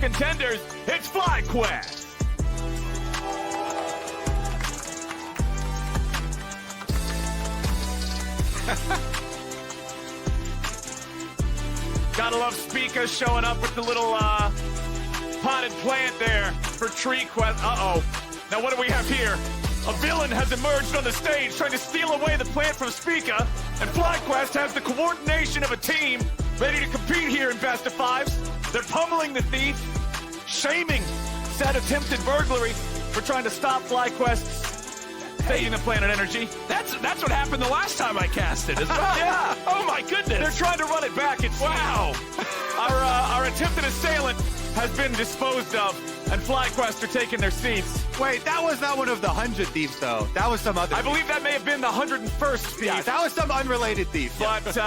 contenders, it's FlyQuest. Gotta love Spica showing up with the little potted plant there for Tree Quest. Uh-oh. Now what do we have here? A villain has emerged on the stage trying to steal away the plant from Spica, and FlyQuest has the coordination of a team ready to compete here in Best of Fives. They're pummeling the Thieves, shaming said attempted burglary for trying to stop FlyQuest's taking the planet energy. That's what happened the last time I cast it as well. Yeah. Oh my goodness. They're trying to run it back. It's wow. Our attempted assailant has been disposed of, and FlyQuest are taking their seats. Wait, that was not one of the 100 Thieves, though. That was some other I believe that may have been the 101st thief. Yeah, that was some unrelated thief. But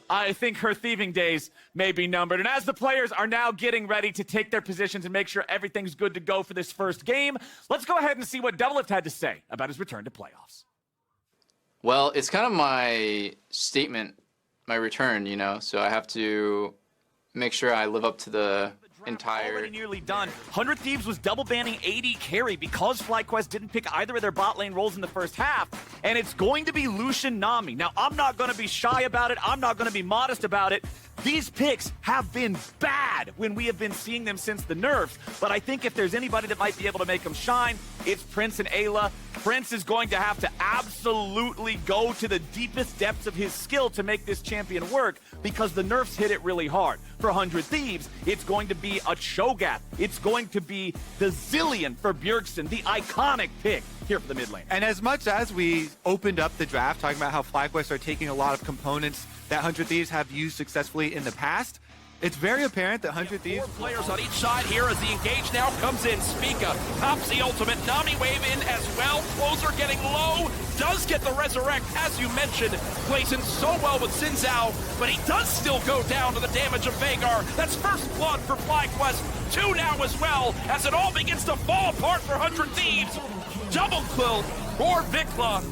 I think her thieving days may be numbered. And as the players are now getting ready to take their positions and make sure everything's good to go for this first game, let's go ahead and see what Doublelift had to say about his return to playoffs. Well, it's kind of my statement, my return, you know, so I have to make sure I live up to the entire... Already nearly done. 100 Thieves was double banning AD carry because FlyQuest didn't pick either of their bot lane roles in the first half, and it's going to be Lucian Nami. Now, I'm not going to be shy about it. I'm not going to be modest about it. These picks have been bad when we have been seeing them since the nerfs, but I think if there's anybody that might be able to make them shine, it's Prince and Ayla. Prince is going to have to absolutely go to the deepest depths of his skill to make this champion work because the nerfs hit it really hard. For 100 Thieves, it's going to be a Cho'Gath. It's going to be the Zillion for Bjergsen, the iconic pick here for the mid lane. And as much as we opened up the draft talking about how FlyQuest are taking a lot of components that 100 Thieves have used successfully in the past, it's very apparent that 100 Thieves... 4 players on each side here as the engage now comes in. Spica pops the ultimate. Nami wave in as well. Closer getting low. Does get the resurrect, as you mentioned. Plays in so well with Xin Zhao, but he does still go down to the damage of Veigar. That's first blood for FlyQuest. 2 now as well, as it all begins to fall apart for 100 Thieves. Double kill for Vikla.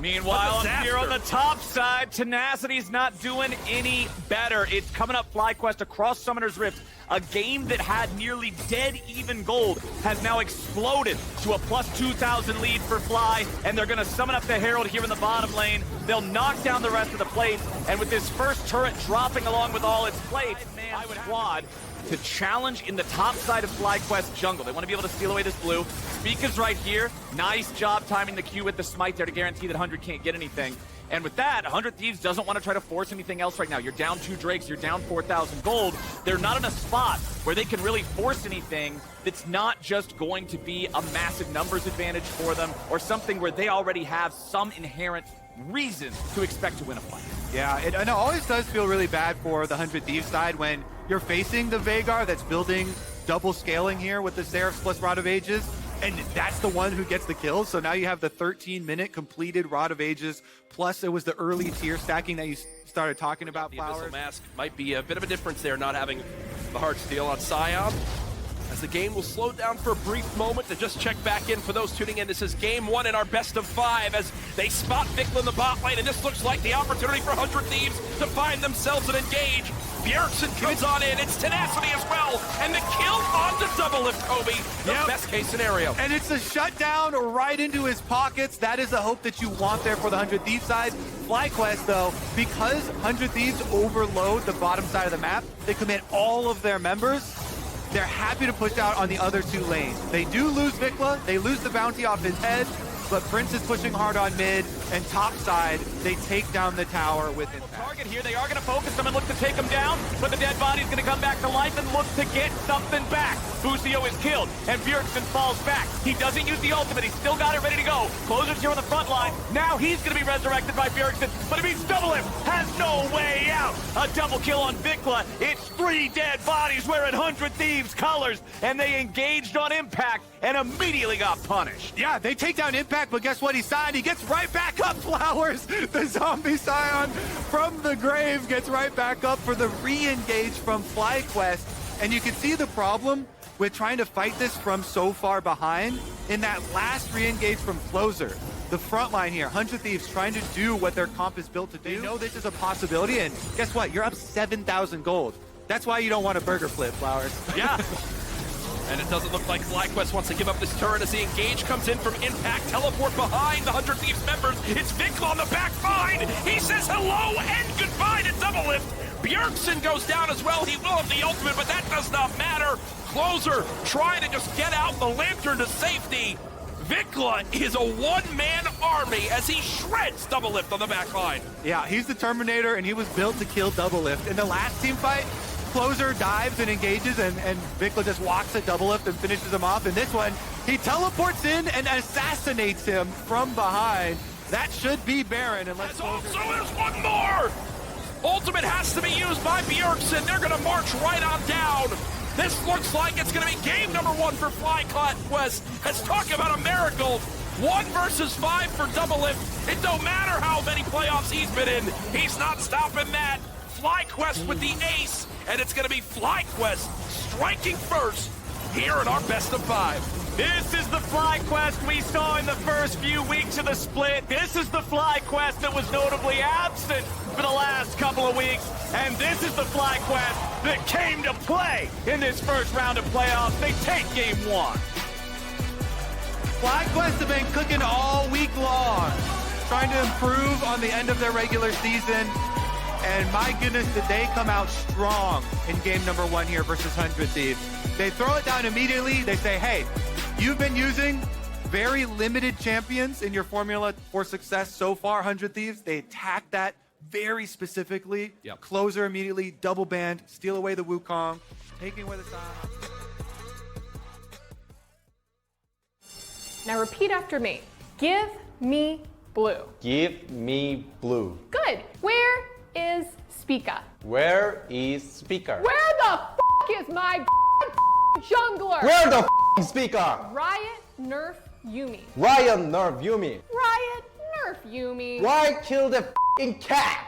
Meanwhile, up here on the top side, Tenacity's not doing any better. It's coming up FlyQuest across Summoner's Rift. A game that had nearly dead even gold has now exploded to a plus 2,000 lead for Fly, and they're going to summon up the Herald here in the bottom lane. They'll knock down the rest of the plates, and with this first turret dropping along with all its plates, I would squad to challenge in the top side of FlyQuest jungle. They want to be able to steal away this blue. Spica's right here. Nice job timing the Q with the smite there to guarantee that 100 can't get anything. And with that, 100 Thieves doesn't want to try to force anything else right now. You're down 2 Drakes, you're down 4,000 gold. They're not in a spot where they can really force anything that's not just going to be a massive numbers advantage for them or something where they already have some inherent reason to expect to win a fight. Yeah, and it always does feel really bad for the 100 Thieves side when you're facing the Veigar that's building double scaling here with the Seraphs plus Rod of Ages, and that's the one who gets the kills. So now you have the 13-minute completed Rod of Ages, plus it was the early tier stacking that you started talking about, The Flowers. Abyssal Mask might be a bit of a difference there, not having the hard steal on Sion. As the game will slow down for a brief moment to just check back in for those tuning in. This is game 1 in our best of 5 as they spot Vikla in the bot lane, and this looks like the opportunity for 100 Thieves to find themselves an engage. Bjergsen comes on in, it's Tenacity as well, and the kill onto Doublelift, Kobe. The best case scenario. And it's a shutdown right into his pockets. That is the hope that you want there for the 100 Thieves side. FlyQuest, though, because 100 Thieves overload the bottom side of the map, they commit all of their members. They're happy to push out on the other 2 lanes. They do lose Vikla, they lose the bounty off his head, but Prince is pushing hard on mid, and top side, they take down the tower with impact. Target here, they are going to focus them and look to take him down, but the dead body's going to come back to life and look to get something back. Busio is killed, and Bjergsen falls back. He doesn't use the ultimate, he's still got it ready to go. Closer's here on the front line. Now he's going to be resurrected by Bjergsen, but it means Doublelift has no way out. A double kill on Vikla. It's 3 dead bodies wearing 100 Thieves colors, and they engaged on impact and immediately got punished. Yeah, they take down Impact, but guess what? He signed. He gets right back up, Flowers. The zombie Scion from the grave gets right back up for the re-engage from FlyQuest. And you can see the problem with trying to fight this from so far behind in that last re-engage from Closer. The front line here, 100 Thieves trying to do what their comp is built to do. They know this is a possibility, and guess what? You're up 7,000 gold. That's why you don't want a burger flip, Flowers. Yeah. And it doesn't look like FlyQuest wants to give up this turret as the engage comes in from Impact. Teleport behind the 100 Thieves members. It's Vikla on the back line. He says hello and goodbye to Doublelift. Bjergsen goes down as well. He will have the ultimate, but that does not matter. Closer trying to just get out the lantern to safety. Vikla is a one-man army as he shreds Doublelift on the back line. Yeah, he's the Terminator, and he was built to kill Doublelift. In the last team fight, Closer dives and engages, and Vikla just walks at Doublelift and finishes him off. In this one, he teleports in and assassinates him from behind. That should be Baron, unless Also, there's one more! Ultimate has to be used by Bjergsen. They're going to march right on down. This looks like it's going to be game number 1 for FlyQuest. Let's talk about a miracle. 1 versus 5 for Doublelift. It don't matter how many playoffs he's been in. He's not stopping that. FlyQuest with the ace, and it's going to be FlyQuest striking first here in our best of 5. This is the FlyQuest we saw in the first few weeks of the split. This is the FlyQuest that was notably absent for the last couple of weeks. And this is the FlyQuest that came to play in this first round of playoffs. They take game 1. FlyQuest have been cooking all week long, trying to improve on the end of their regular season. And my goodness, did they come out strong in game number 1 here versus 100 Thieves. They throw it down immediately. They say, hey, you've been using very limited champions in your formula for success so far, 100 Thieves. They attack that very specifically. Yep. Closer immediately, double band, steal away the Wukong, taking away the side. Now repeat after me. Give me blue. Give me blue. Good. Where is Spica? Where is speaker? Where the f is my jungler? Where the f speaker? Riot nerf Yumi. Ryan nerf Yumi. Riot nerf Yumi. Why kill the f***ing cat?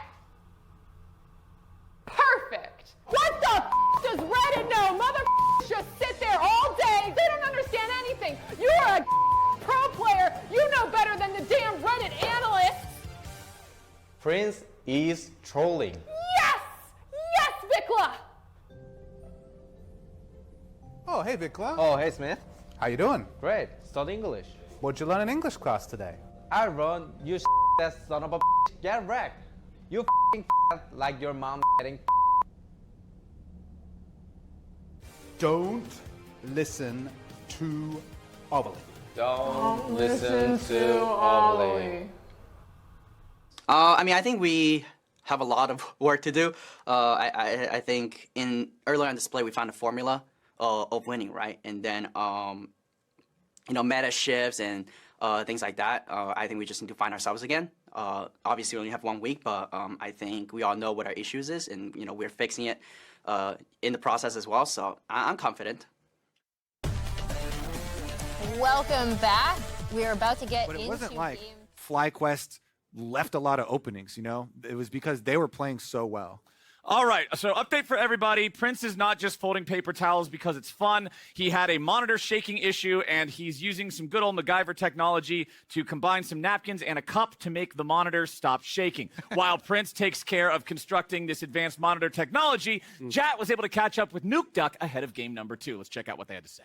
Perfect. What the f does Reddit know? Mother just sit there all day. They don't understand anything. You are a pro player. You know better than the damn Reddit analysts. Prince is trolling. Yes! Yes, Vikla! Oh, hey, Vikla. Oh, hey Smith. How you doing? Great. Study English. What'd you learn in English class today? I run. You that son of a get wrecked. You like your mom getting. Don't listen to Ollie. Don't listen to Ollie. I mean, I think we have a lot of work to do. I think earlier on display we found a formula of winning, right? And then meta shifts and things like that. I think we just need to find ourselves again. Obviously, we only have 1 week, but I think we all know what our issues is, and we're fixing it in the process as well. So I'm confident. Welcome back. We are about to get But it into wasn't like game. FlyQuest left a lot of openings, It was because they were playing so well. All right, so update for everybody. Prince is not just folding paper towels because it's fun. He had a monitor shaking issue, and he's using some good old MacGyver technology to combine some napkins and a cup to make the monitor stop shaking. While Prince takes care of constructing this advanced monitor technology, Jat was able to catch up with Nuke Duck ahead of game number 2. Let's check out what they had to say.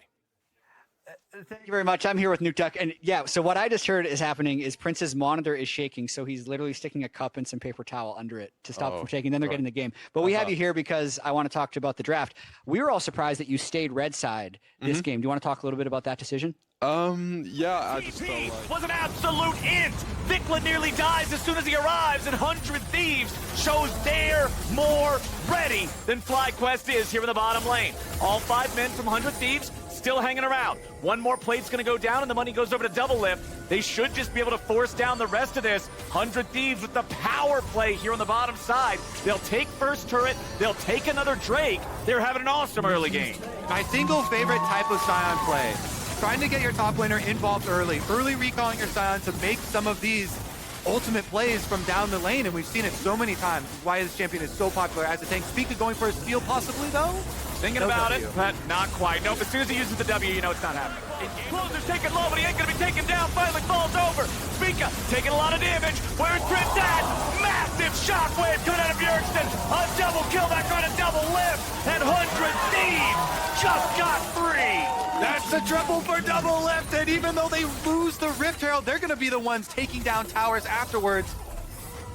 Thank you very much. I'm here with Nuke Duck. And yeah, so what I just heard is happening is Prince's monitor is shaking. So he's literally sticking a cup and some paper towel under it to stop from shaking. Then they're getting the game. But we have you here because I want to talk to you about the draft. We were all surprised that you stayed red side this game. Do you want to talk a little bit about that decision? Yeah, I just felt like... was an absolute int. Vikla nearly dies as soon as he arrives, and 100 Thieves shows they're more ready than FlyQuest is here in the bottom lane. All 5 men from 100 Thieves still hanging around. One more plate's going to go down, and the money goes over to Doublelift. They should just be able to force down the rest of this. 100 Thieves with the power play here on the bottom side. They'll take first turret. They'll take another Drake. They're having an awesome early game. My single favorite type of Scion play. Trying to get your top laner involved early. Early recalling your Scion to make some of these ultimate plays from down the lane, and we've seen it so many times. Why this champion is so popular as a tank. Speaker going for a steal possibly, though? Thinking about it, but not quite. Nope, as soon as he uses the W, you know it's not happening. Closer's taking low, but he ain't gonna be taken down. Finally falls over. Spica taking a lot of damage. Where's Prince at? Massive shockwave coming out of Bjergsen. A double kill back on a double lift. And 100 Thieves just got 3. That's the triple for double lift, and even though they lose the Rift Herald, they're gonna be the ones taking down towers afterwards.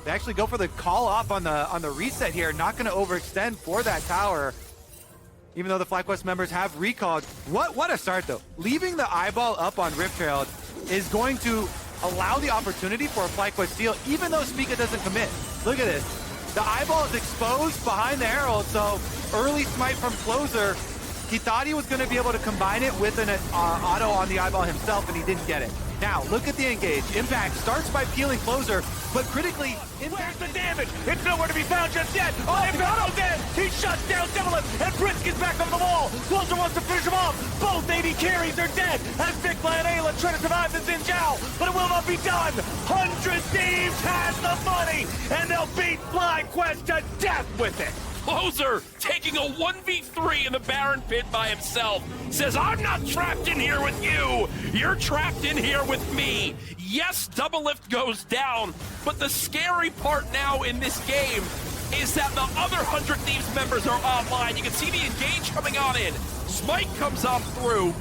They actually go for the call off on the reset here. Not gonna overextend for that tower. Even though the FlyQuest members have recalled. What a start, though. Leaving the eyeball up on Rift Herald is going to allow the opportunity for a FlyQuest steal, even though Spica doesn't commit. Look at this. The eyeball is exposed behind the Herald, so early smite from Closer. He thought he was going to be able to combine it with an auto on the eyeball himself, and he didn't get it. Now, look at the engage. Impact starts by peeling Closer, but critically, where's the damage? It's nowhere to be found just yet. Oh, Impact's dead. He shuts down Double Lift, and Prince gets back on the wall. Closer wants to finish him off. Both AD carries are dead. As Vikla and Ayla try to survive the Xin Zhao, but it will not be done. 100 Thieves has the money, and they'll beat FlyQuest to death with it. Closer taking a 1v3 in the Baron pit by himself. Says, I'm not trapped in here with you. You're trapped in here with me. Yes, Double Lift goes down, but the scary part now in this game is that the other 100 Thieves members are online. You can see the engage coming on in. Smite comes on through.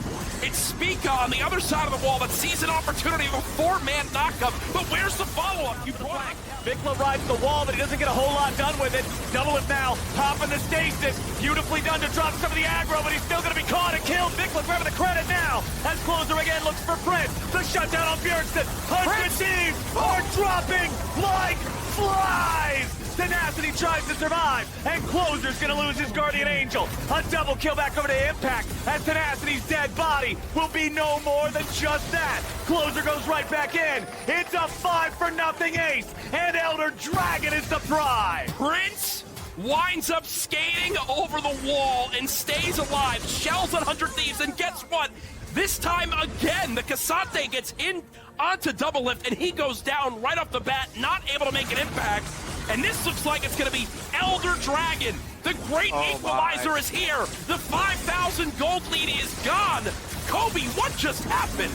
It's Spica on the other side of the wall that sees an opportunity of a 4-man knockup. But where's the follow-up? Vikla rides the wall, but he doesn't get a whole lot done with it. Double It now, popping the stasis. Beautifully done to drop some of the aggro, but he's still going to be caught and killed. Vikla grabbing the credit now. As Closer again looks for Prince. The shutdown on Bjergsen. 100 Thieves are dropping like flies. Tenacity tries to survive, and Closer's gonna lose his Guardian Angel. A double kill back over to Impact, as Tenacity's dead body will be no more than just that. Closer goes right back in. It's a 5-0 ace, and Elder Dragon is the prize. Prince winds up skating over the wall and stays alive. Shells on 100 Thieves, and guess what? This time again, the Cassante gets in onto Double Lift, and he goes down right off the bat, not able to make an impact. And this looks like it's going to be Elder Dragon. The great equalizer is here. The 5,000 gold lead is gone. Kobe, what just happened?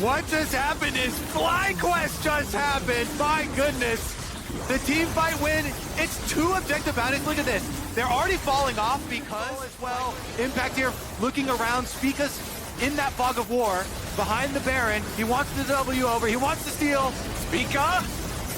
What just happened is FlyQuest just happened. My goodness. The team fight win. It's 2 objective bounties. Look at this. They're already falling off because as well. Impact here looking around. Spica's in that fog of war behind the Baron. He wants the W over. He wants to steal. Spica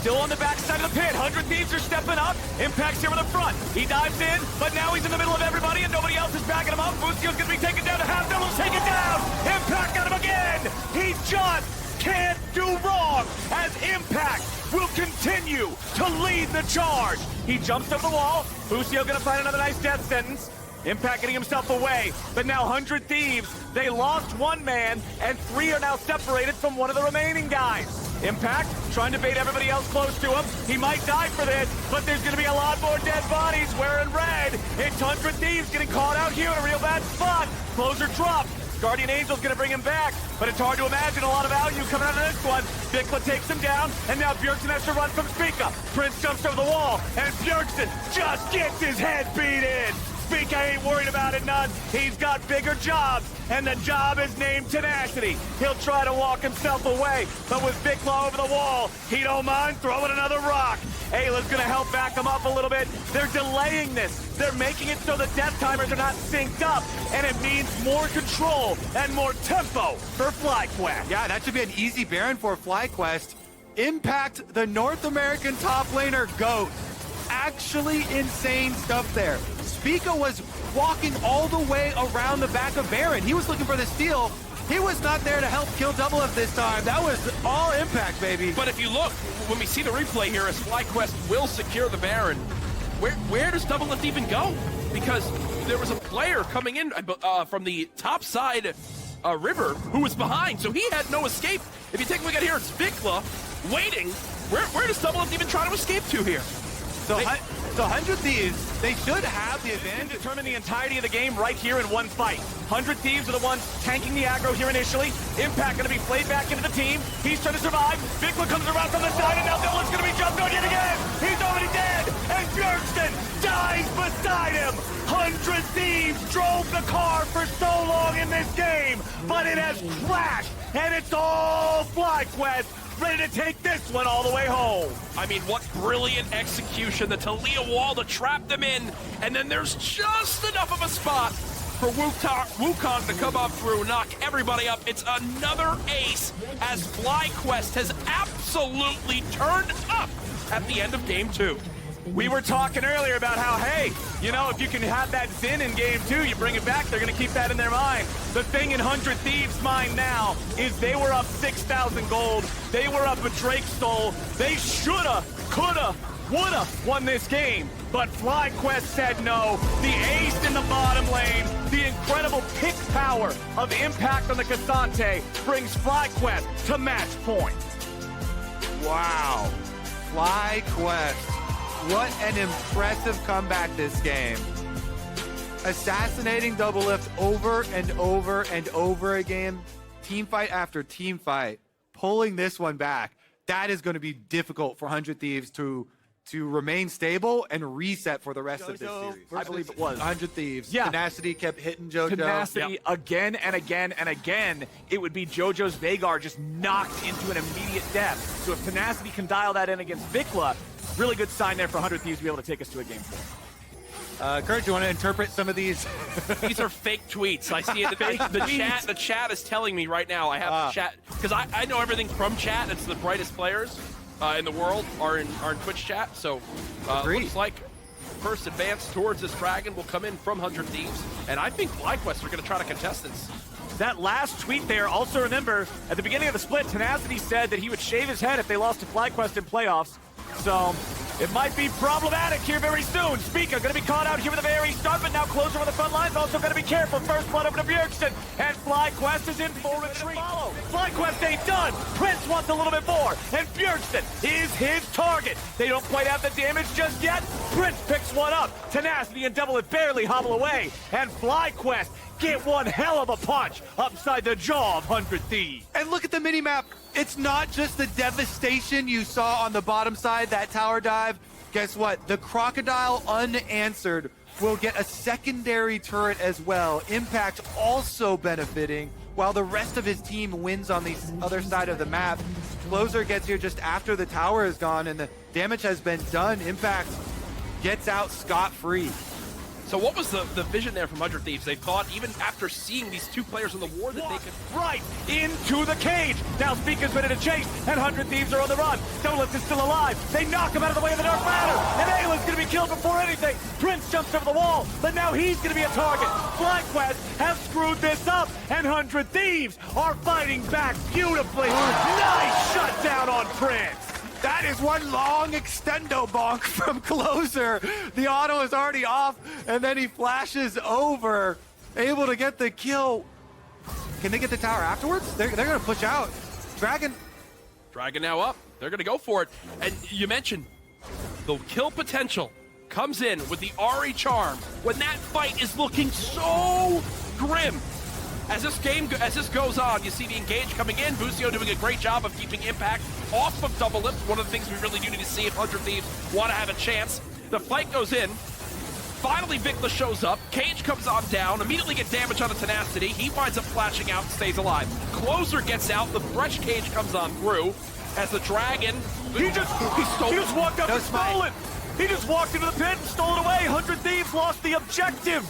still on the backside of the pit. 100 Thieves are stepping up. Impact's here in the front. He dives in, but now he's in the middle of everybody and nobody else is backing him up. Buscio's gonna be taken down to half. Double's taken down. Impact got him again. He just can't do wrong as Impact will continue to lead the charge. He jumps over the wall. Buscio gonna find another nice death sentence. Impact getting himself away, but now 100 Thieves, they lost 1 man, and 3 are now separated from one of the remaining guys. Impact trying to bait everybody else close to him. He might die for this, but there's going to be a lot more dead bodies wearing red. It's 100 Thieves getting caught out here in a real bad spot. Closer dropped. Guardian Angel's going to bring him back, but it's hard to imagine a lot of value coming out of this one. Vikla takes him down, and now Bjergsen has to run from Spica. Prince jumps over the wall, and Bjergsen just gets his head beat in. Spica ain't worried about it none. He's got bigger jobs, and the job is named Tenacity. He'll try to walk himself away, but with Vikla over the wall, he don't mind throwing another rock. Ayla's gonna help back him up a little bit. They're delaying this. They're making it so the death timers are not synced up, and it means more control and more tempo for FlyQuest. Yeah, that should be an easy Baron for FlyQuest. Impact, the North American top laner GOAT. Actually insane stuff there. Spica was walking all the way around the back of Baron. He was looking for the steal. He was not there to help kill Double Up this time. That was all Impact, baby. But if you look, when we see the replay here, as FlyQuest will secure the Baron, where does Double Lift even go? Because there was a player coming in from the top side river who was behind, so he had no escape. If you take a look at here, it's Vikla waiting. Where does Double Lift even try to escape to here? So 100 Thieves, they should have the advantage. Determine the entirety of the game right here in one fight. 100 Thieves are the ones tanking the aggro here initially. Impact going to be played back into the team. He's trying to survive. Bigla comes around from the side, and now Dylan's going to be jumped on yet again. He's already dead, and Bjergsen dies beside him. 100 Thieves drove the car for so long in this game, but it has crashed, and it's all FlyQuest ready to take this one all the way home. I mean, what brilliant execution. The Talia wall to trap them in, and then there's just enough of a spot for Wukong to come up through, knock everybody up. It's another ace as FlyQuest has absolutely turned up at the end of game 2. We were talking earlier about how, hey, you know, if you can have that Zen in game 2, you bring it back, they're going to keep that in their mind. The thing in 100 Thieves' mind now is they were up 6,000 gold. They were up a Drake Soul. They shoulda, coulda, woulda won this game. But FlyQuest said no. The ace in the bottom lane, the incredible pick power of Impact on the Cassante brings FlyQuest to match point. Wow. FlyQuest. What an impressive comeback this game. Assassinating double lift over and over and over again. Team fight after team fight. Pulling this one back. That is going to be difficult for 100 Thieves to remain stable and reset for the rest of this series. I believe it was 100 Thieves. Yeah. Tenacity kept hitting JoJo. Tenacity again and again and again. It would be JoJo's Veigar just knocked into an immediate death. So if Tenacity can dial that in against Vikla, really good sign there for 100 Thieves to be able to take us to a game 4. Kurt, do you want to interpret some of these? These are fake tweets. I see it. The chat is telling me right now. I have the chat because I know everything from chat. It's the brightest players in the world are in Twitch chat. So looks like first advance towards this dragon will come in from 100 Thieves, and I think FlyQuest are going to try to contest this. That last tweet there, also remember, at the beginning of the split, Tenacity said that he would shave his head if they lost to FlyQuest in playoffs. So it might be problematic here very soon. Spica going to be caught out here with a very start, but now closer on the front lines. Also going to be careful. First blood over to Bjergsen, and FlyQuest is in full retreat. FlyQuest ain't done. Prince wants a little bit more, and Bjergsen is his target. They don't quite have the damage just yet. Prince picks one up. Tenacity and Double It barely hobble away, and FlyQuest get one hell of a punch upside the jaw of 100 Thieves. And look at the minimap. It's not just the devastation you saw on the bottom side, that tower dive. Guess what? The Crocodile unanswered will get a secondary turret as well. Impact also benefiting while the rest of his team wins on the other side of the map. Closer gets here just after the tower is gone and the damage has been done. Impact gets out scot-free. So what was the vision there from 100 Thieves? They thought, even after seeing these two players in the war, that they could... Right into the cage. Now Spica's ready to chase, and 100 Thieves are on the run. Dolith is still alive. They knock him out of the way of the Dark Ladder, and Ayla's going to be killed before anything. Prince jumps over the wall, but now he's going to be a target. FlyQuest have screwed this up, and 100 Thieves are fighting back beautifully. Nice shutdown on Prince. That is one long extendo bonk from Closer. The auto is already off, and then he flashes over, able to get the kill. Can they get the tower afterwards? They're going to push out. Dragon now up. They're going to go for it. And you mentioned the kill potential comes in with the Ari charm when that fight is looking so grim. As this goes on, you see the engage coming in. Busio doing a great job of keeping Impact off of double lift. One of the things we really do need to see if 100 Thieves want to have a chance. The fight goes in. Finally, Vikla shows up. Cage comes on down. Immediately get damage on the Tenacity. He winds up flashing out and stays alive. Closer gets out. The Fresh Cage comes on through. As the Dragon... He just walked up and stole it. He just walked into the pit and stole it away. 100 Thieves lost the objective.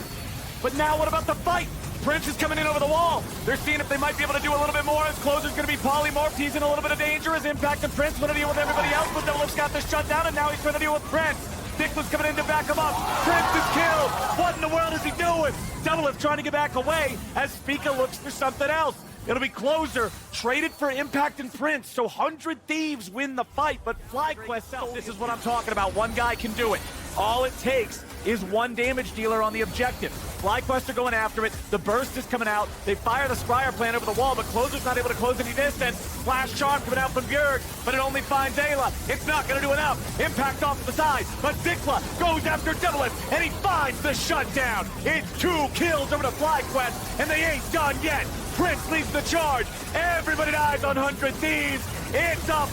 But now what about the fight? Prince is coming in over the wall. They're seeing if they might be able to do a little bit more. As Closer's going to be polymorphed. He's in a little bit of danger as Impact and Prince want to deal with everybody else. But Doublelift's got this shut down, and now he's trying to deal with Prince. Dickless coming in to back him up. Prince is killed. What in the world is he doing? Doublelift trying to get back away as Spica looks for something else. It'll be Closer, traded for Impact and Prince, so 100 Thieves win the fight, but FlyQuest, this is what I'm talking about. One guy can do it. All it takes is one damage dealer on the objective. FlyQuest are going after it. The burst is coming out. They fire the Scryer plan over the wall, but Closer's not able to close any distance. Flash charm coming out from Bjerg, but it only finds Ayla. It's not going to do enough. Impact off to the side, but Dikla goes after Devilith, and he finds the shutdown. It's 2 kills over to FlyQuest, and they ain't done yet. Prince leads the charge. Everybody dies on 100 Thieves. It's a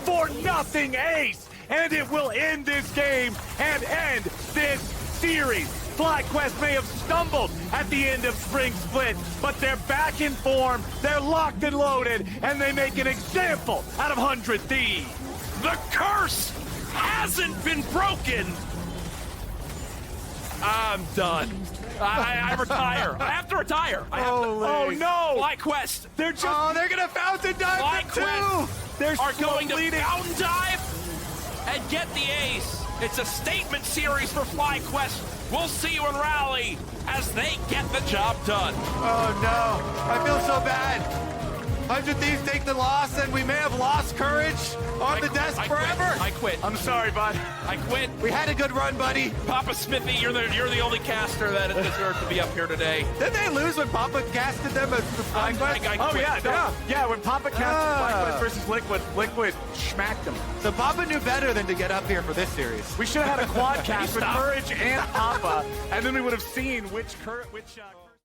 5-0 ace, and it will end this game and end this series. FlyQuest may have stumbled at the end of Spring Split, but they're back in form, they're locked and loaded, and they make an example out of 100 Thieves. The curse hasn't been broken. I'm done. I retire. I have to retire. Oh no! FlyQuest. They're just they're gonna fountain dive it too. FlyQuest They're are going to bleeding. fountain dive and get the ace. It's a statement series for FlyQuest. We'll see you in Rally as they get the job done. Oh no, I feel so bad. 100 Thieves take the loss, and we may have lost courage on the desk forever. I quit. I'm sorry, bud. I quit. We had a good run, buddy. Papa Smithy, you're the only caster that deserved to be up here today. Didn't they lose when Papa casted them as the FlyQuest? Oh yeah, no. Yeah. When Papa casted FlyQuest versus Liquid smacked them. So Papa knew better than to get up here for this series. We should have had a quad cast with Courage and Papa, and then we would have seen which